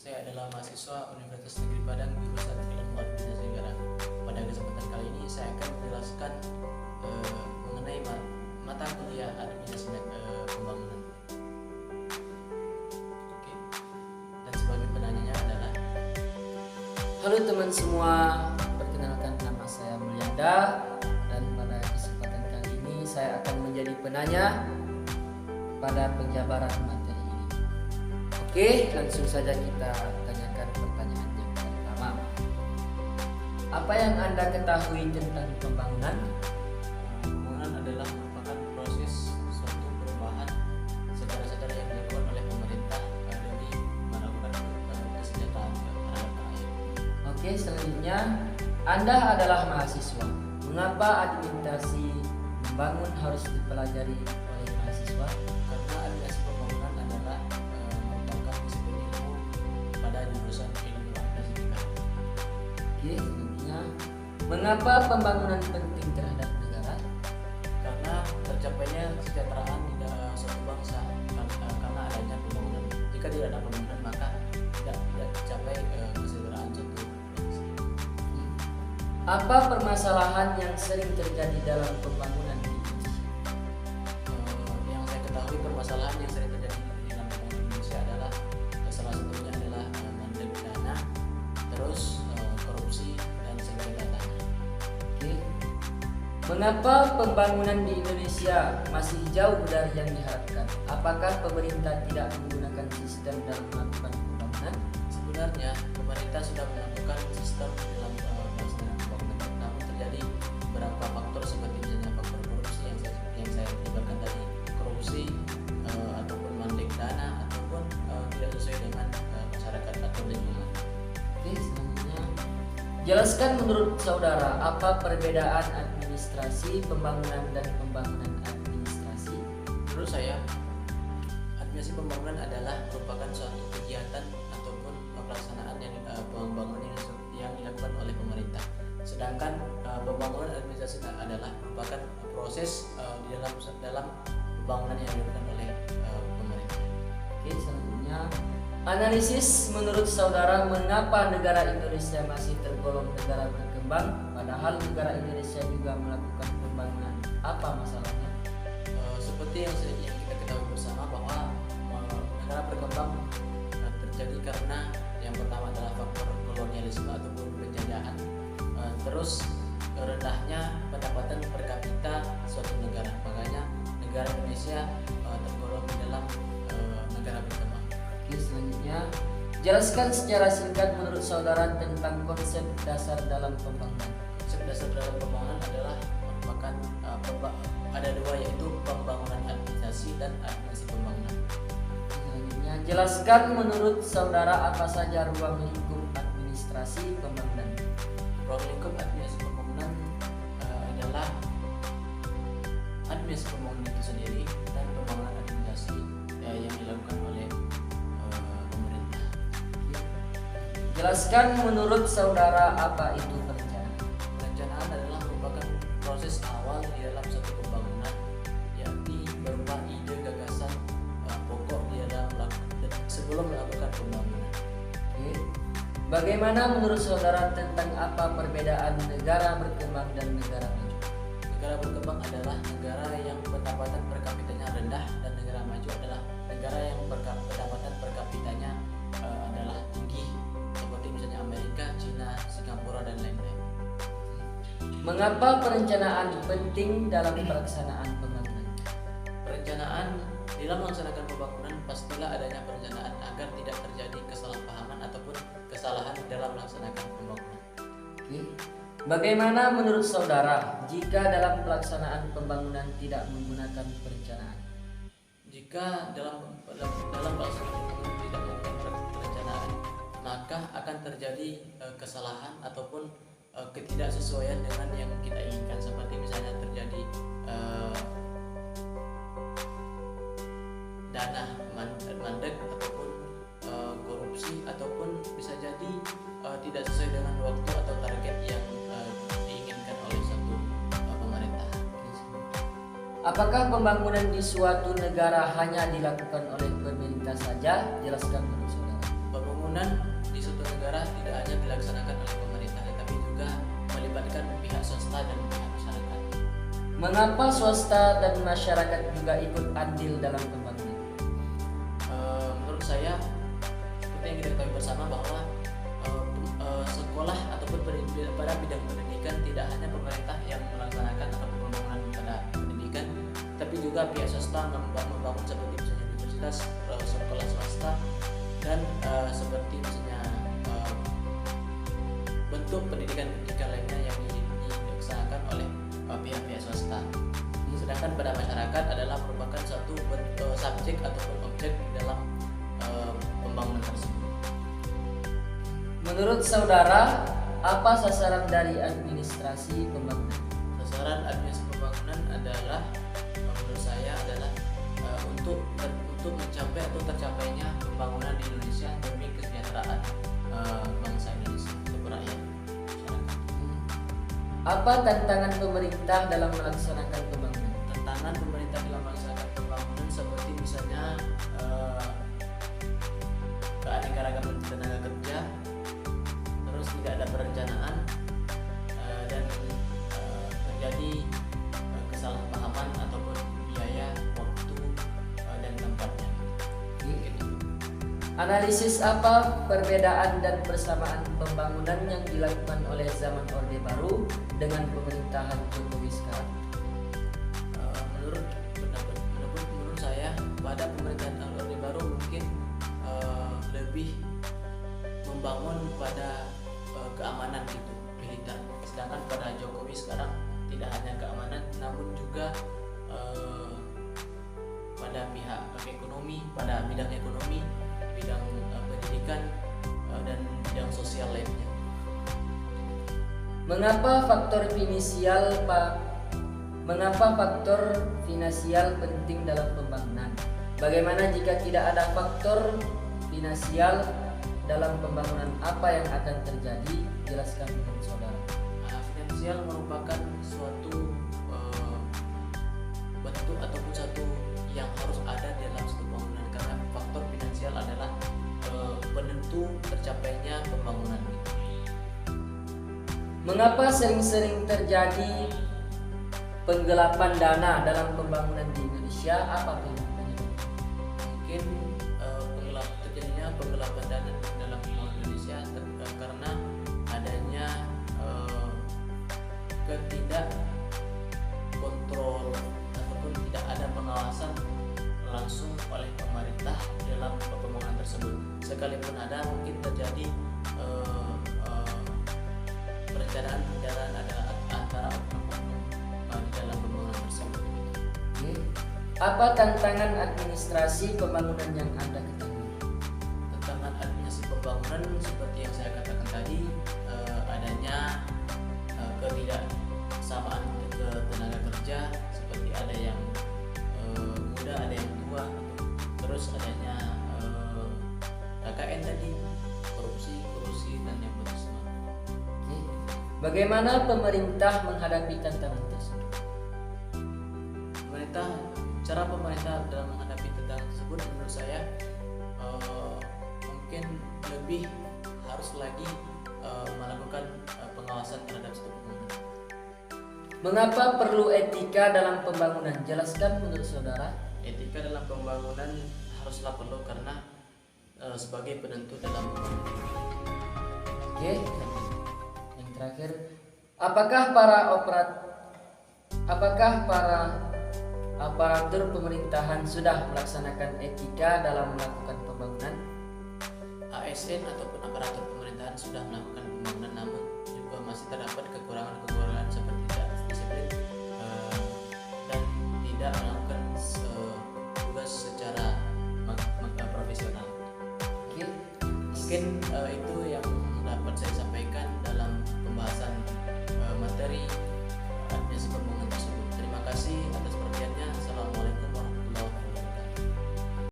Saya adalah mahasiswa Universitas Negeri Padang jurusan Ilmu Administrasi Negara. Pada kesempatan kali ini saya akan menjelaskan mengenai mata kuliah administrasi pembangunan. Oke. Dan sebagai penanyanya adalah Halo teman semua, perkenalkan nama saya Mulyanda dan pada kesempatan kali ini saya akan menjadi penanya pada penjabaran materi ini. Oke, langsung saja kita tanyakan pertanyaan yang pertama. Apa yang Anda ketahui tentang pembangunan? pembangunan adalah merupakan proses suatu perubahan secara yang dilakukan oleh pemerintah demi melakukan kesejahteraan terhadap rakyat. Oke, selanjutnya Anda adalah mahasiswa. Mengapa administrasi membangun harus dipelajari oleh mahasiswa? Karena administrasi pembangunan adalah merupakan disiplin ilmu pada jurusan ilmu administrasi negara. Oke, selanjutnya mengapa pembangunan penting terhadap negara? Karena tercapainya kesejahteraan di suatu bangsa karena adanya pembangunan. Jika tidak ada pembangunan maka tidak tercapai kesejahteraan suatu bangsa. Apa permasalahan yang sering terjadi dalam pembangunan di Indonesia? Yang saya ketahui permasalahan yang sering terjadi di dalam pembangunan Indonesia adalah salah satunya adalah mandek dana, terus korupsi dan sengketa tanah. Oke. Mengapa pembangunan di Indonesia masih jauh dari yang diharapkan? Apakah pemerintah tidak menggunakan sistem dalam melakukan pembangunan? Sebenarnya pemerintah sudah melakukan sistem dalam pelaksanaan pembangunan, namun terjadi beberapa faktor seperti misalnya faktor korupsi yang saya jabarkan tadi, korupsi ataupun mandek dana ataupun tidak sesuai dengan masyarakat atau lingkungan. Oke, selanjutnya jelaskan menurut saudara apa perbedaan administrasi pembangunan dan pembangunan administrasi? Menurut saya, administrasi pembangunan adalah merupakan suatu kegiatan ataupun pelaksanaan pembangunan yang dilakukan oleh pemerintah. Sedangkan pembangunan administrasi adalah merupakan proses di dalam pembangunan yang dilakukan oleh pemerintah. Oke, selanjutnya analisis menurut saudara mengapa negara Indonesia masih tergolong negara berkembang padahal negara Indonesia juga melakukan pembangunan. Apa masalahnya? Seperti yang kita ketahui bersama bahwa negara berkembang terjadi karena yang pertama adalah faktor kolonialisme ataupun penjajahan, terus rendahnya pendapatan per kapita suatu negara, makanya negara Indonesia tergolong di dalam negara berkembang. Oke, selanjutnya jelaskan secara singkat menurut saudara tentang konsep dasar dalam pembangunan. Konsep dasar dalam pembangunan adalah merupakan ada dua, yaitu pembangunan administrasi dan administrasi pembangunan. Selanjutnya jelaskan menurut saudara apa saja ruang lingkup administrasi pembangunan. Ruang lingkup administrasi pembangunan adalah administrasi pembangunan itu sendiri dan pembangunan administrasi yang dilakukan oleh pemerintah. Jelaskan menurut saudara apa itu perencanaan. Perencanaan adalah merupakan proses awal di dalam suatu pembangunan, yakni berupa ide gagasan pokok di dalam sebelum melakukan pembangunan. Oke. Bagaimana menurut saudara tentang apa perbedaan negara berkembang dan negara maju? Negara berkembang adalah negara yang pendapatan per kapitanya rendah, dan negara maju adalah negara yang pendapatan per kapitanya adalah tinggi, seperti misalnya Amerika, Cina, Singapura dan lain-lain. Mengapa perencanaan penting dalam pelaksanaan pembangunan? Perencanaan dalam melaksanakan pembangunan pastilah adanya perencanaan agar tidak terjadi kesalahpahaman ataupun kesalahan dalam melaksanakan pembangunan. Oke. Bagaimana menurut saudara jika dalam pelaksanaan pembangunan tidak menggunakan perencanaan? Jika dalam pelaksanaan pembangunan tidak melakukan perencanaan, maka akan terjadi kesalahan ataupun ketidaksesuaian dengan yang kita inginkan, seperti misalnya terjadi dana mandek ataupun korupsi, ataupun bisa jadi tidak sesuai dengan waktu atau target yang diinginkan oleh satu pemerintah. Apakah pembangunan di suatu negara hanya dilakukan oleh pemerintah saja? Jelaskan menurut saudara. Pembangunan pembangunan di suatu negara tidak hanya dilaksanakan oleh pemerintah, tetapi juga melibatkan pihak swasta dan pihak masyarakat. Mengapa swasta dan masyarakat juga ikut andil dalam pembangunan? Menurut saya, seperti yang kita ketahui bersama bahwa sekolah ataupun pada bidang pendidikan tidak hanya pemerintah yang melaksanakan atau pembangunan pada pendidikan, tapi juga pihak swasta membangun seperti misalnya universitas, sekolah swasta, dan seperti misalnya bentuk pendidikan lainnya yang dilaksanakan oleh pihak-pihak swasta. Sedangkan pada masyarakat adalah merupakan suatu subjek ataupun objek dalam pembangunan tersebut. Menurut saudara, apa sasaran dari administrasi pembangunan? Sasaran administrasi pembangunan adalah menurut saya adalah untuk mencapai atau tercapainya pembangunan di Indonesia demi kesejahteraan bangsa Indonesia atau rakyat masyarakat. Apa tantangan pemerintah dalam melaksanakan pembangunan? Tantangan pemerintah dalam melaksanakan pembangunan seperti misalnya keanekaragaman tenaga kerja, terus tidak ada perencanaan, dan terjadi kesalahpahaman ataupun biaya, waktu, dan tempatnya. Gitu. Analisis apa perbedaan dan persamaan pembangunan yang dilakukan oleh zaman Orde Baru dengan pemerintahan Jokowi sekarang? Menurut saya, pada pemerintahan Orde Baru mungkin lebih membangun pada keamanan gitu, militer. Sedangkan pada Jokowi sekarang tidak hanya keamanan, namun juga pada pihak ekonomi, pada bidang ekonomi, bidang pendidikan, dan bidang sosial lainnya. Mengapa faktor finansial penting dalam pembangunan? Bagaimana jika tidak ada faktor finansial dalam pembangunan, apa yang akan terjadi? Jelaskan menurut saudara. Finansial merupakan suatu bentuk ataupun satu yang harus ada dalam suatu bangunan, karena faktor finansial adalah penentu tercapainya pembangunan. Mengapa sering-sering terjadi penggelapan dana dalam pembangunan di Indonesia? Apa penyebabnya? Mungkin terjadinya penggelapan dana dalam pembangunan Indonesia karena adanya ketidak kontrol ataupun tidak ada pengawasan langsung oleh pemerintah dalam pembangunan tersebut. Sekalipun ada, mungkin terjadi perencanaan ada antara oknum-oknum di dalam pembangunan tersebut. Apa tantangan administrasi pembangunan yang Anda ketahui? Tantangan administrasi pembangunan seperti yang saya katakan tadi, adanya ketidaksamaan ke tenaga kerja, seperti ada yang muda, ada yang tua, terus adanya KKN tadi, korupsi dan yang bersama. Bagaimana pemerintah menghadapi tantangan tersebut? Cara pemerintah dalam menghadapi tantangan tersebut menurut saya mungkin lebih harus lagi melakukan pengawasan terhadap suatu pembangunan. Mengapa perlu etika dalam pembangunan? Jelaskan menurut saudara. Etika dalam pembangunan haruslah perlu karena sebagai penentu dalam pembangunan. Oke. Yang terakhir, apakah para aparatur pemerintahan sudah melaksanakan etika dalam melakukan pembangunan? ASN ataupun aparatur pemerintahan sudah melakukan pembangunan, namun juga masih terdapat kekurangan seperti tidak disiplin dan tidak melakukan tugas secara profesional. Mungkin itu yang dapat saya sampaikan dalam pembahasan materi administrasi pembangunan tersebut. Terima kasih atas perhatiannya. Assalamualaikum.